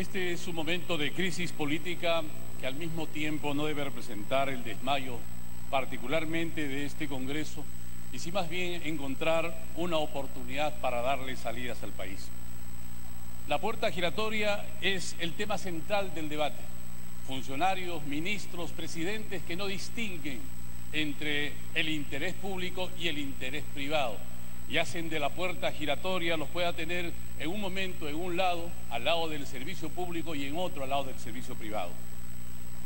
Este es un momento de crisis política que al mismo tiempo no debe representar el desmayo, particularmente de este Congreso, y sí más bien encontrar una oportunidad para darle salidas al país. La puerta giratoria es el tema central del debate. Funcionarios, ministros, presidentes que no distinguen entre el interés público y el interés privado y hacen de la puerta giratoria, los pueda tener en un momento en un lado, al lado del servicio público, y en otro al lado del servicio privado.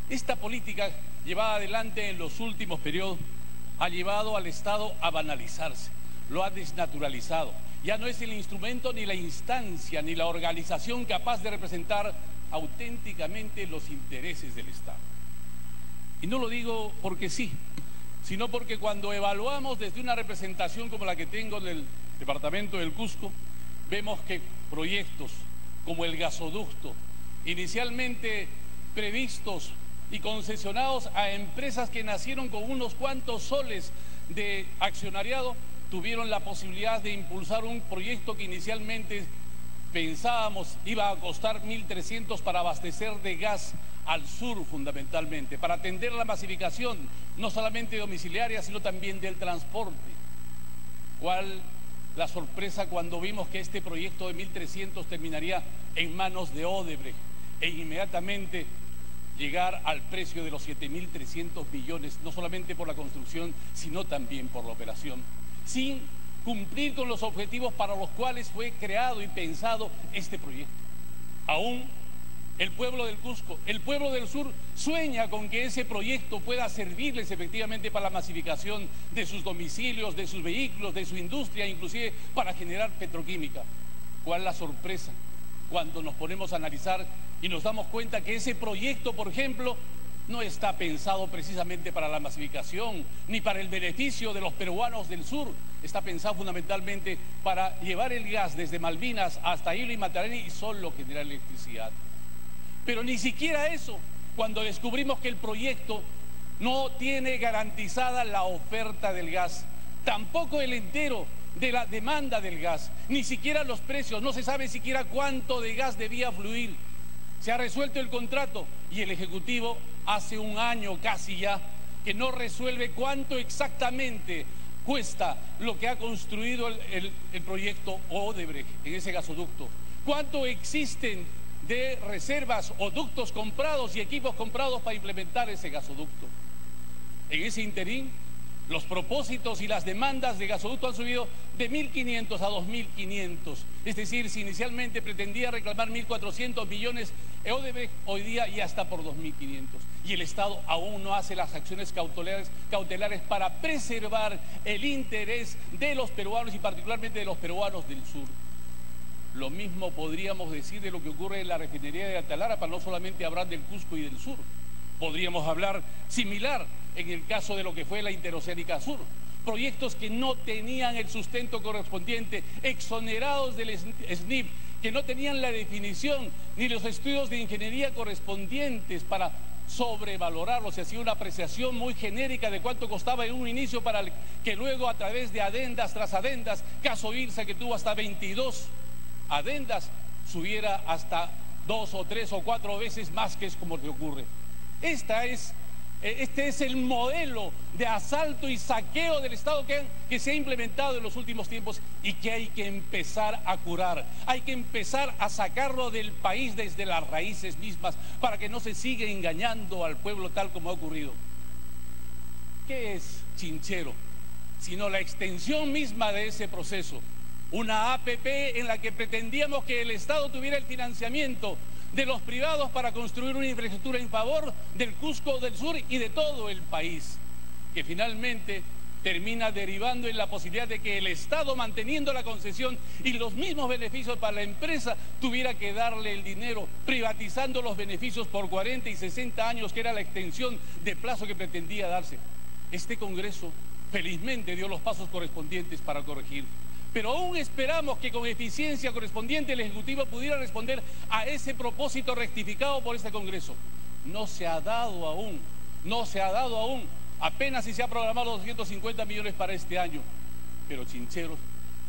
Esta política llevada adelante en los últimos periodos ha llevado al Estado a banalizarse, lo ha desnaturalizado. Ya no es el instrumento, ni la instancia, ni la organización capaz de representar auténticamente los intereses del Estado. Y no lo digo porque sí, sino porque cuando evaluamos desde una representación como la que tengo del departamento del Cusco, vemos que proyectos como el gasoducto, inicialmente previstos y concesionados a empresas que nacieron con unos cuantos soles de accionariado, tuvieron la posibilidad de impulsar un proyecto que inicialmente pensábamos iba a costar 1.300 para abastecer de gas al sur fundamentalmente, para atender la masificación no solamente domiciliaria, sino también del transporte. ¿Cuál la sorpresa cuando vimos que este proyecto de 1.300 terminaría en manos de Odebrecht e inmediatamente llegar al precio de los 7.300 millones, no solamente por la construcción, sino también por la operación, sin cumplir con los objetivos para los cuales fue creado y pensado este proyecto? Aún el pueblo del Cusco, el pueblo del sur, sueña con que ese proyecto pueda servirles efectivamente para la masificación de sus domicilios, de sus vehículos, de su industria, inclusive para generar petroquímica. ¿Cuál es la sorpresa cuando nos ponemos a analizar y nos damos cuenta que ese proyecto, por ejemplo, no está pensado precisamente para la masificación ni para el beneficio de los peruanos del sur? Está pensado fundamentalmente para llevar el gas desde Malvinas hasta Hilo y Matarani y solo generar electricidad. Pero ni siquiera eso, cuando descubrimos que el proyecto no tiene garantizada la oferta del gas, tampoco el entero de la demanda del gas, ni siquiera los precios, no se sabe siquiera cuánto de gas debía fluir. Se ha resuelto el contrato y el Ejecutivo hace un año casi ya que no resuelve cuánto exactamente cuesta lo que ha construido el proyecto Odebrecht en ese gasoducto, cuánto existen de reservas o ductos comprados y equipos comprados para implementar ese gasoducto. En ese interín, los propósitos y las demandas de gasoducto han subido de 1.500 a 2.500. Es decir, si inicialmente pretendía reclamar 1.400 millones, Odebrecht hoy día ya está por 2.500. Y el Estado aún no hace las acciones cautelares para preservar el interés de los peruanos y particularmente de los peruanos del sur. Lo mismo podríamos decir de lo que ocurre en la refinería de Altalara, para no solamente hablar del Cusco y del sur. Podríamos hablar similar en el caso de lo que fue la Interoceánica Sur. Proyectos que no tenían el sustento correspondiente, exonerados del SNIP, que no tenían la definición ni los estudios de ingeniería correspondientes para sobrevalorarlos. Se hacía una apreciación muy genérica de cuánto costaba en un inicio para que luego a través de adendas tras adendas, caso IRSA que tuvo hasta 22 adendas, subiera hasta 2 o 3 o 4 veces más, que es como te ocurre. Este es el modelo de asalto y saqueo del Estado que se ha implementado en los últimos tiempos y que hay que empezar a curar. Hay que empezar a sacarlo del país desde las raíces mismas para que no se siga engañando al pueblo tal como ha ocurrido. ¿Qué es Chinchero? Sino la extensión misma de ese proceso. Una APP en la que pretendíamos que el Estado tuviera el financiamiento de los privados para construir una infraestructura en favor del Cusco, del sur y de todo el país, que finalmente termina derivando en la posibilidad de que el Estado, manteniendo la concesión y los mismos beneficios para la empresa, tuviera que darle el dinero, privatizando los beneficios por 40 y 60 años, que era la extensión de plazo que pretendía darse. Este Congreso felizmente dio los pasos correspondientes para corregir. Pero aún esperamos que con eficiencia correspondiente el Ejecutivo pudiera responder a ese propósito rectificado por este Congreso. No se ha dado aún, apenas si se ha programado 250 millones para este año. Pero Chinchero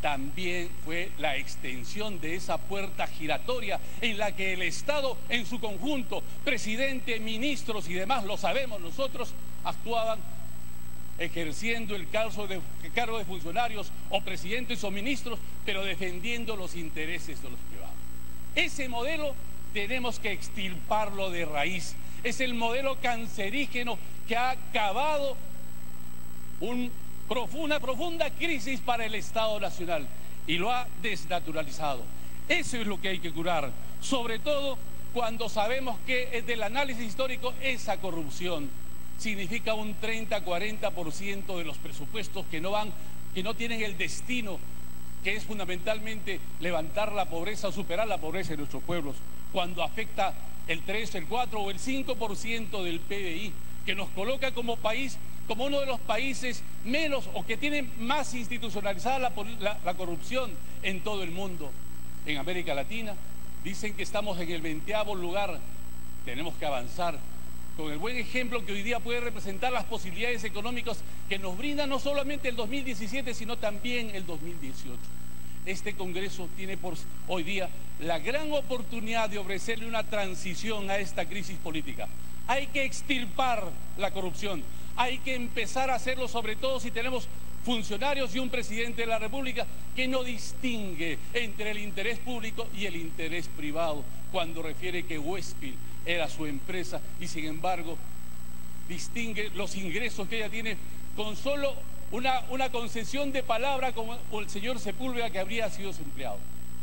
también fue la extensión de esa puerta giratoria en la que el Estado en su conjunto, presidente, ministros y demás, lo sabemos nosotros, actuaban ejerciendo el cargo de funcionarios o presidentes o ministros, pero defendiendo los intereses de los privados. Ese modelo tenemos que extirparlo de raíz. Es el modelo cancerígeno que ha acabado una profunda crisis para el Estado Nacional y lo ha desnaturalizado. Eso es lo que hay que curar, sobre todo cuando sabemos que del análisis histórico esa corrupción significa un 30-40% de los presupuestos que no tienen el destino que es fundamentalmente levantar la pobreza o superar la pobreza de nuestros pueblos, cuando afecta el 3, el 4 o el 5% del PBI, que nos coloca como país, como uno de los países menos o que tienen más institucionalizada la corrupción en todo el mundo. En América Latina dicen que estamos en el 20º lugar, tenemos que avanzar con el buen ejemplo que hoy día puede representar las posibilidades económicas que nos brinda no solamente el 2017, sino también el 2018. Este Congreso tiene hoy día la gran oportunidad de ofrecerle una transición a esta crisis política. Hay que extirpar la corrupción, hay que empezar a hacerlo, sobre todo si tenemos funcionarios y un presidente de la República que no distingue entre el interés público y el interés privado, cuando refiere que Westfield era su empresa y sin embargo distingue los ingresos que ella tiene con solo una concesión de palabra como el señor Sepúlveda, que habría sido su empleado.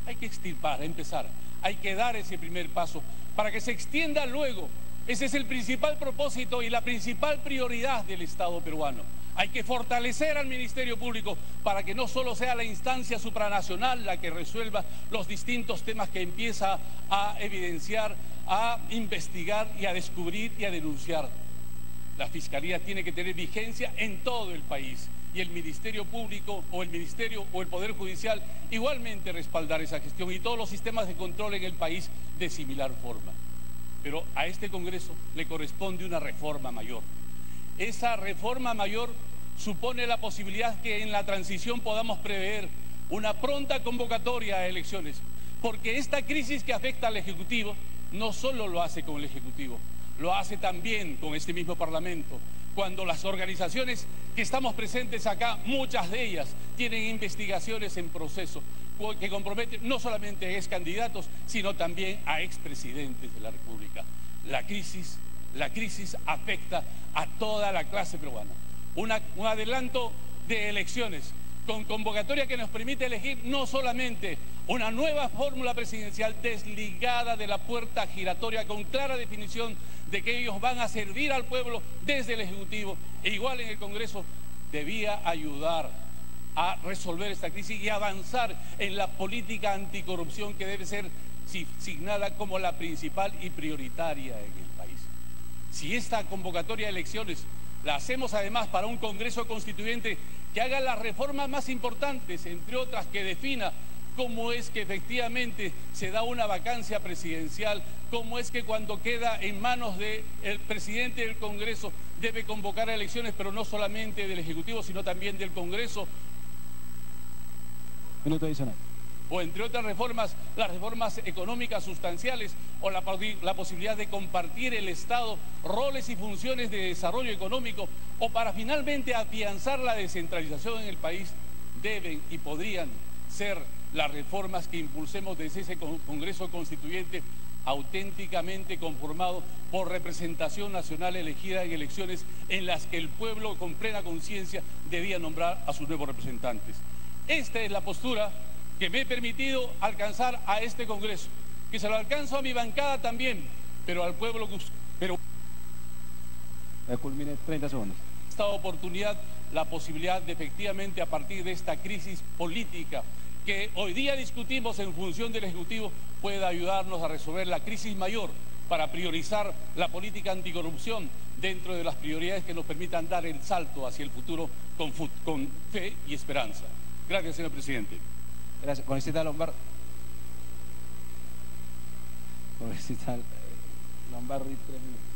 Hay que extirpar, empezar, hay que dar ese primer paso para que se extienda luego. Ese es el principal propósito y la principal prioridad del Estado peruano. Hay que fortalecer al Ministerio Público para que no solo sea la instancia supranacional la que resuelva los distintos temas que empieza a evidenciar, a investigar y a descubrir y a denunciar. La Fiscalía tiene que tener vigencia en todo el país y el Ministerio Público o el Ministerio o el Poder Judicial igualmente respaldar esa gestión y todos los sistemas de control en el país de similar forma. Pero a este Congreso le corresponde una reforma mayor. Esa reforma mayor supone la posibilidad que en la transición podamos prever una pronta convocatoria a elecciones, porque esta crisis que afecta al Ejecutivo no solo lo hace con el Ejecutivo, lo hace también con este mismo Parlamento, cuando las organizaciones que estamos presentes acá, muchas de ellas tienen investigaciones en proceso que comprometen no solamente a excandidatos, sino también a expresidentes de la República. La crisis afecta a toda la clase peruana. Un adelanto de elecciones con convocatoria que nos permite elegir no solamente una nueva fórmula presidencial desligada de la puerta giratoria con clara definición de que ellos van a servir al pueblo desde el Ejecutivo, e igual en el Congreso debía ayudar a resolver esta crisis y avanzar en la política anticorrupción que debe ser signada como la principal y prioritaria en el país. Si esta convocatoria de elecciones la hacemos además para un Congreso Constituyente que haga las reformas más importantes, entre otras que defina cómo es que efectivamente se da una vacancia presidencial, cómo es que cuando queda en manos del presidente del Congreso debe convocar a elecciones, pero no solamente del Ejecutivo, sino también del Congreso. Minuto adicional. O entre otras reformas, las reformas económicas sustanciales o la posibilidad de compartir el Estado roles y funciones de desarrollo económico, o para finalmente afianzar la descentralización en el país, deben y podrían ser las reformas que impulsemos desde ese Congreso Constituyente auténticamente conformado por representación nacional elegida en elecciones en las que el pueblo con plena conciencia debía nombrar a sus nuevos representantes. Esta es la postura que me he permitido alcanzar a este Congreso, que se lo alcanzo a mi bancada también, pero al pueblo, pero culmine 30 segundos. Esta oportunidad, la posibilidad de efectivamente a partir de esta crisis política que hoy día discutimos en función del Ejecutivo, pueda ayudarnos a resolver la crisis mayor para priorizar la política anticorrupción dentro de las prioridades que nos permitan dar el salto hacia el futuro con fe y esperanza. Gracias, señor presidente. Gracias. Congresista Lombardi. Congresista Lombardi, 3 minutos.